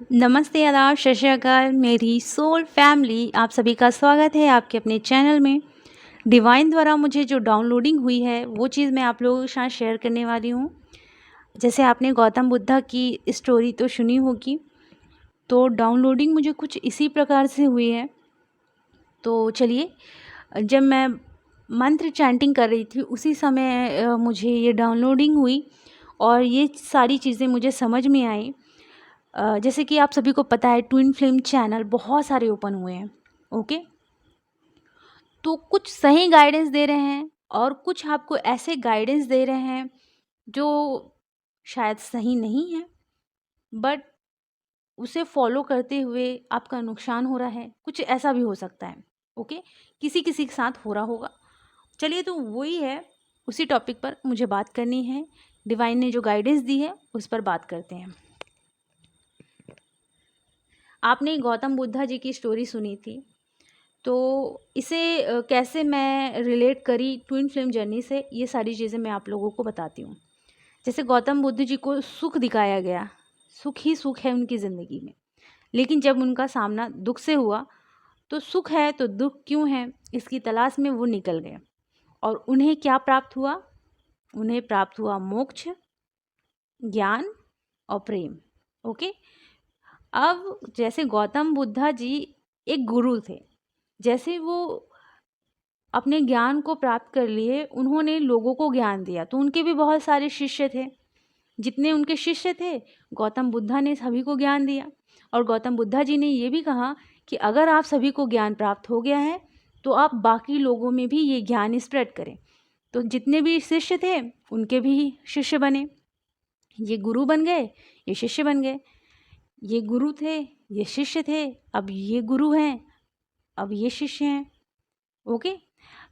नमस्ते, आदाब, सत श्री अकाल मेरी सोल फैमिली। आप सभी का स्वागत है आपके अपने चैनल में। डिवाइन द्वारा मुझे जो डाउनलोडिंग हुई है वो चीज़ मैं आप लोगों के साथ शेयर करने वाली हूँ। जैसे आपने गौतम बुद्धा की स्टोरी तो सुनी होगी, तो डाउनलोडिंग मुझे कुछ इसी प्रकार से हुई है। तो चलिए, जब मैं मंत्र चैंटिंग कर रही थी उसी समय मुझे ये डाउनलोडिंग हुई और ये सारी चीज़ें मुझे समझ में आई। जैसे कि आप सभी को पता है, ट्विन फ्लेम चैनल बहुत सारे ओपन हुए हैं। ओके, तो कुछ सही गाइडेंस दे रहे हैं और कुछ आपको ऐसे गाइडेंस दे रहे हैं जो शायद सही नहीं है, बट उसे फॉलो करते हुए आपका नुकसान हो रहा है। कुछ ऐसा भी हो सकता है। ओके, किसी किसी के साथ हो रहा होगा। चलिए, तो वही है, उसी टॉपिक पर मुझे बात करनी है। डिवाइन ने जो गाइडेंस दी है उस पर बात करते हैं। आपने गौतम बुद्धा जी की स्टोरी सुनी थी, तो इसे कैसे मैं रिलेट करी ट्विन फ्लेम जर्नी से, ये सारी चीज़ें मैं आप लोगों को बताती हूँ। जैसे गौतम बुद्ध जी को सुख दिखाया गया, सुख ही सुख है उनकी ज़िंदगी में, लेकिन जब उनका सामना दुख से हुआ तो सुख है तो दुख क्यों है, इसकी तलाश में वो निकल गए। और उन्हें क्या प्राप्त हुआ? उन्हें प्राप्त हुआ मोक्ष, ज्ञान और प्रेम। ओके, अब जैसे गौतम बुद्धा जी एक गुरु थे, जैसे वो अपने ज्ञान को प्राप्त कर लिए, उन्होंने लोगों को ज्ञान दिया, तो उनके भी बहुत सारे शिष्य थे। जितने उनके शिष्य थे, गौतम बुद्धा ने सभी को ज्ञान दिया। और गौतम बुद्धा जी ने ये भी कहा कि अगर आप सभी को ज्ञान प्राप्त हो गया है तो आप बाकी लोगों में भी ये ज्ञान स्प्रेड करें। तो जितने भी शिष्य थे उनके भी शिष्य बने। ये गुरु बन गए, ये शिष्य बन गए। ये गुरु थे, ये शिष्य थे, अब ये गुरु हैं, अब ये शिष्य हैं। ओके,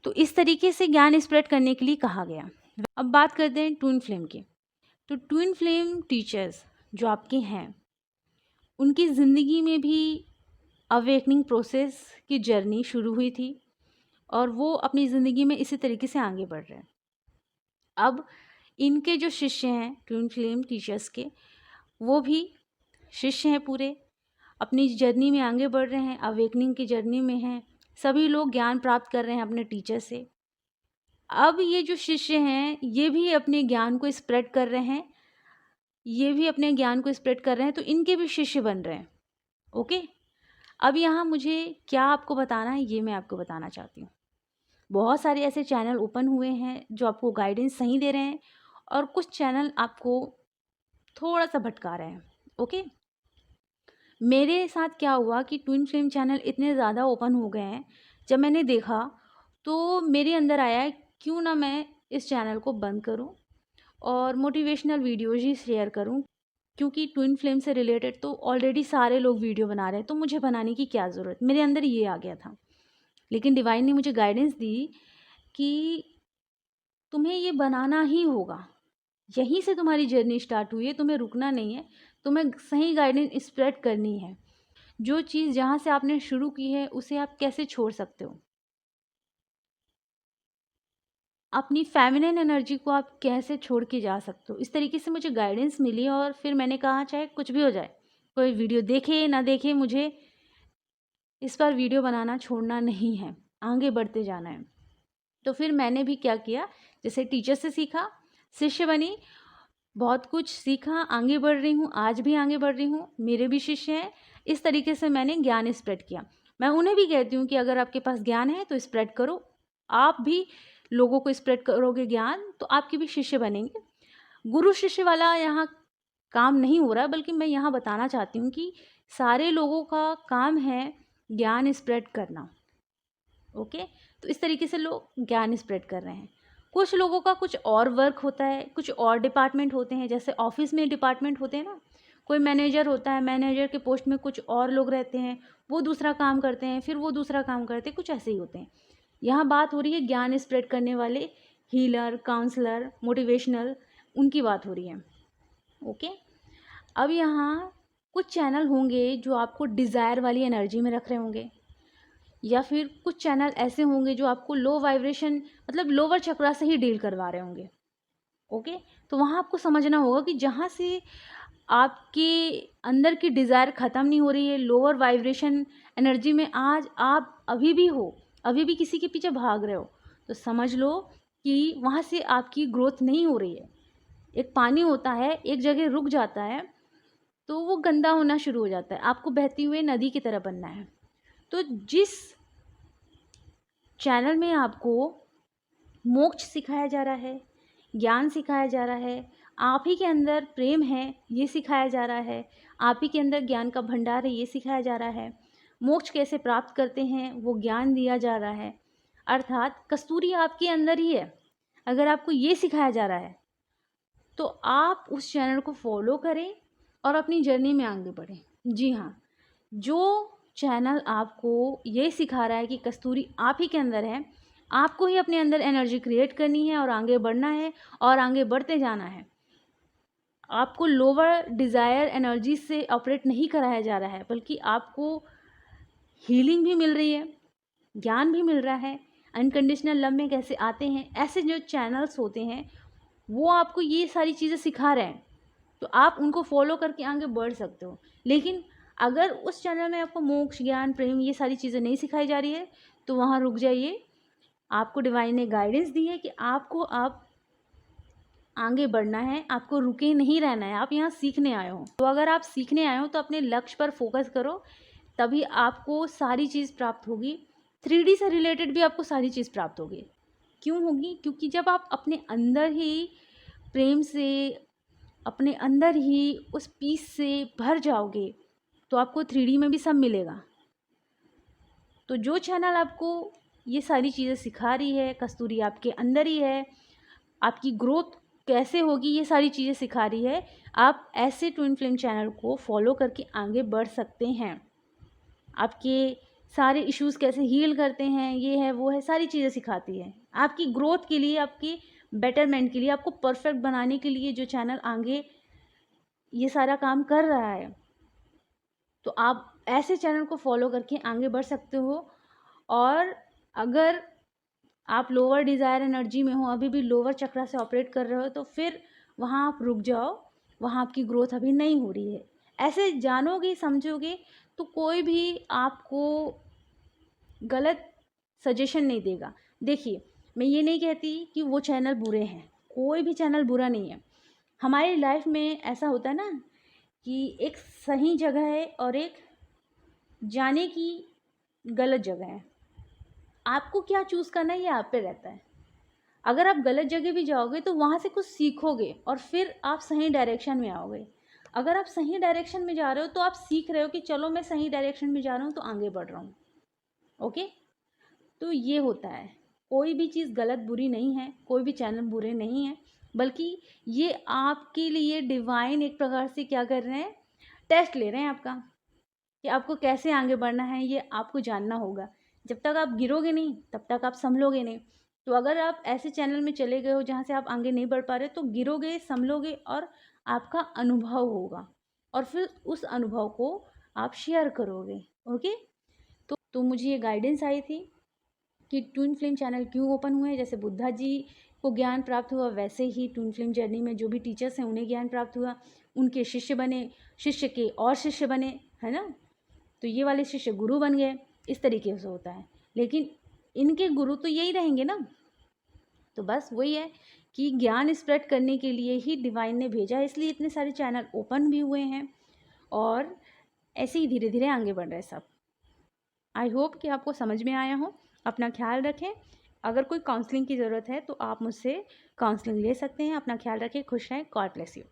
तो इस तरीके से ज्ञान स्प्रेड करने के लिए कहा गया। अब बात करते हैं ट्विन फ्लेम की। तो ट्विन फ्लेम टीचर्स जो आपके हैं, उनकी ज़िंदगी में भी अवेकनिंग प्रोसेस की जर्नी शुरू हुई थी और वो अपनी ज़िंदगी में इसी तरीके से आगे बढ़ रहे हैं। अब इनके जो शिष्य हैं ट्विन फ्लेम टीचर्स के, वो भी शिष्य हैं पूरे, अपनी जर्नी में आगे बढ़ रहे हैं, अवेकनिंग की जर्नी में हैं। सभी लोग ज्ञान प्राप्त कर रहे हैं अपने टीचर से। अब ये जो शिष्य हैं ये भी अपने ज्ञान को स्प्रेड कर रहे हैं, ये भी अपने ज्ञान को स्प्रेड कर रहे हैं, तो इनके भी शिष्य बन रहे हैं। ओके, अब यहाँ मुझे क्या आपको बताना है ये मैं आपको बताना चाहती हूँ। बहुत सारे ऐसे चैनल ओपन हुए हैं जो आपको गाइडेंस सही दे रहे हैं और कुछ चैनल आपको थोड़ा सा भटका रहे हैं। ओके, मेरे साथ क्या हुआ कि ट्विन फ्लेम चैनल इतने ज़्यादा ओपन हो गए हैं, जब मैंने देखा तो मेरे अंदर आया क्यों ना मैं इस चैनल को बंद करूं और मोटिवेशनल वीडियोज़ ही शेयर करूं, क्योंकि ट्विन फ्लेम से रिलेटेड तो ऑलरेडी सारे लोग वीडियो बना रहे हैं, तो मुझे बनाने की क्या ज़रूरत। मेरे अंदर ये आ गया था। लेकिन डिवाइन ने मुझे गाइडेंस दी कि तुम्हें ये बनाना ही होगा, यहीं से तुम्हारी जर्नी स्टार्ट हुई है, तुम्हें रुकना नहीं है, तुम्हें सही गाइडेंस स्प्रेड करनी है। जो चीज़ जहाँ से आपने शुरू की है उसे आप कैसे छोड़ सकते हो, अपनी फेमिनिन एनर्जी को आप कैसे छोड़ के जा सकते हो, इस तरीके से मुझे गाइडेंस मिली। और फिर मैंने कहा चाहे कुछ भी हो जाए, कोई वीडियो देखे ना देखे, मुझे इस पर वीडियो बनाना छोड़ना नहीं है, आगे बढ़ते जाना है। तो फिर मैंने भी क्या किया, जैसे टीचर से सीखा, शिष्य बनी, बहुत कुछ सीखा, आगे बढ़ रही हूँ, आज भी आगे बढ़ रही हूँ, मेरे भी शिष्य हैं। इस तरीके से मैंने ज्ञान स्प्रेड किया। मैं उन्हें भी कहती हूँ कि अगर आपके पास ज्ञान है तो स्प्रेड करो, आप भी लोगों को स्प्रेड करोगे ज्ञान तो आपके भी शिष्य बनेंगे। गुरु शिष्य वाला यहाँ काम नहीं हो रहा, बल्कि मैं यहाँ बताना चाहती हूँ कि सारे लोगों का काम है ज्ञान स्प्रेड करना। ओके, तो इस तरीके से लोग ज्ञान स्प्रेड कर रहे हैं। कुछ लोगों का कुछ और वर्क होता है, कुछ और डिपार्टमेंट होते हैं, जैसे ऑफिस में डिपार्टमेंट होते हैं ना, कोई मैनेजर होता है, मैनेजर के पोस्ट में कुछ और लोग रहते हैं, वो दूसरा काम करते हैं, फिर वो दूसरा काम करते हैं, कुछ ऐसे ही होते हैं। यहाँ बात हो रही है ज्ञान स्प्रेड करने वाले हीलर, काउंसलर, मोटिवेशनल, उनकी बात हो रही है। ओके, अब यहाँ कुछ चैनल होंगे जो आपको डिज़ायर वाली एनर्जी में रख रहे होंगे, या फिर कुछ चैनल ऐसे होंगे जो आपको लो वाइब्रेशन, मतलब लोअर चक्रा से ही डील करवा रहे होंगे। ओके, तो वहाँ आपको समझना होगा कि जहाँ से आपके अंदर की डिज़ायर ख़त्म नहीं हो रही है, लोअर वाइब्रेशन एनर्जी में आज आप अभी भी हो, अभी भी किसी के पीछे भाग रहे हो, तो समझ लो कि वहाँ से आपकी ग्रोथ नहीं हो रही है। एक पानी होता है, एक जगह रुक जाता है तो वो गंदा होना शुरू हो जाता है, आपको बहती हुई नदी की तरह बनना है। तो जिस चैनल में आपको मोक्ष सिखाया जा रहा है, ज्ञान सिखाया जा रहा है, आप ही के अंदर प्रेम है ये सिखाया जा रहा है, आप ही के अंदर ज्ञान का भंडार है ये सिखाया जा रहा है, मोक्ष कैसे प्राप्त करते हैं वो ज्ञान दिया जा रहा है, अर्थात कस्तूरी आपके अंदर ही है। अगर आपको ये सिखाया जा रहा है तो आप उस चैनल को फॉलो करें और अपनी जर्नी में आगे बढ़ें। जी हाँ, जो चैनल आपको ये सिखा रहा है कि कस्तूरी आप ही के अंदर है, आपको ही अपने अंदर एनर्जी क्रिएट करनी है और आगे बढ़ना है और आगे बढ़ते जाना है। आपको लोअर डिज़ायर एनर्जी से ऑपरेट नहीं कराया जा रहा है, बल्कि आपको हीलिंग भी मिल रही है, ज्ञान भी मिल रहा है, अनकंडीशनल लव में कैसे आते हैं, ऐसे जो चैनल्स होते हैं वो आपको ये सारी चीज़ें सिखा रहे हैं, तो आप उनको फॉलो करके आगे बढ़ सकते हो। लेकिन अगर उस चैनल में आपको मोक्ष, ज्ञान, प्रेम ये सारी चीज़ें नहीं सिखाई जा रही है तो वहाँ रुक जाइए। आपको डिवाइन ने गाइडेंस दी है कि आपको आप आगे बढ़ना है, आपको रुके नहीं रहना है, आप यहाँ सीखने आए हो। तो अगर आप सीखने आए हो तो अपने लक्ष्य पर फोकस करो, तभी आपको सारी चीज़ प्राप्त होगी। 3D से रिलेटेड भी आपको सारी चीज़ प्राप्त होगी। क्यों होगी? क्योंकि जब आप अपने अंदर ही प्रेम से, अपने अंदर ही उस पीस से भर जाओगे तो आपको 3D में भी सब मिलेगा। तो जो चैनल आपको ये सारी चीज़ें सिखा रही है, कस्तूरी आपके अंदर ही है, आपकी ग्रोथ कैसे होगी ये सारी चीज़ें सिखा रही है, आप ऐसे ट्विन फ्लेम चैनल को फॉलो करके आगे बढ़ सकते हैं। आपके सारे इश्यूज़ कैसे हील करते हैं, ये है वो है, सारी चीज़ें सिखाती है। आपकी ग्रोथ के लिए, आपकी बेटरमेंट के लिए, आपको परफेक्ट बनाने के लिए जो चैनल आगे ये सारा काम कर रहा है, तो आप ऐसे चैनल को फॉलो करके आगे बढ़ सकते हो। और अगर आप लोअर डिज़ायर एनर्जी में हो, अभी भी लोअर चक्रा से ऑपरेट कर रहे हो, तो फिर वहाँ आप रुक जाओ, वहाँ आपकी ग्रोथ अभी नहीं हो रही है। ऐसे जानोगे, समझोगे तो कोई भी आपको गलत सजेशन नहीं देगा। देखिए, मैं ये नहीं कहती कि वो चैनल बुरे हैं, कोई भी चैनल बुरा नहीं है। हमारी लाइफ में ऐसा होता है ना कि एक सही जगह है और एक जाने की गलत जगह है। आपको क्या चूज़ करना है ये आप पे रहता है। अगर आप गलत जगह भी जाओगे तो वहाँ से कुछ सीखोगे और फिर आप सही डायरेक्शन में आओगे। अगर आप सही डायरेक्शन में जा रहे हो तो आप सीख रहे हो कि चलो मैं सही डायरेक्शन में जा रहा हूँ तो आगे बढ़ रहा हूँ। ओके, तो ये होता है। कोई भी चीज़ गलत बुरी नहीं है, कोई भी चैनल बुरे नहीं है, बल्कि ये आपके लिए डिवाइन एक प्रकार से क्या कर रहे हैं, टेस्ट ले रहे हैं आपका, कि आपको कैसे आगे बढ़ना है ये आपको जानना होगा। जब तक आप गिरोगे नहीं तब तक आप संभलोगे नहीं। तो अगर आप ऐसे चैनल में चले गए हो जहाँ से आप आगे नहीं बढ़ पा रहे, तो गिरोगे, संभलोगे और आपका अनुभव होगा और फिर उस अनुभव को आप शेयर करोगे। ओके, तो मुझे ये गाइडेंस आई थी कि ट्विन फ्लेम चैनल क्यों ओपन हुए। जैसे बुद्धा जी को ज्ञान प्राप्त हुआ, वैसे ही ट्विन फ्लेम जर्नी में जो भी टीचर्स हैं उन्हें ज्ञान प्राप्त हुआ, उनके शिष्य बने, शिष्य के और शिष्य बने, है ना। तो ये वाले शिष्य गुरु बन गए, इस तरीके से होता है। लेकिन इनके गुरु तो यही रहेंगे ना। तो बस वही है कि ज्ञान स्प्रेड करने के लिए ही डिवाइन ने भेजा है, इसलिए इतने सारे चैनल ओपन भी हुए हैं और ऐसे ही धीरे धीरे आगे बढ़ रहे हैं सब। आई होप कि आपको समझ में आया हो। अपना ख्याल रखें। अगर कोई काउंसलिंग की ज़रूरत है तो आप मुझसे काउंसलिंग ले सकते हैं। अपना ख्याल रखें, खुश रहें। God bless you.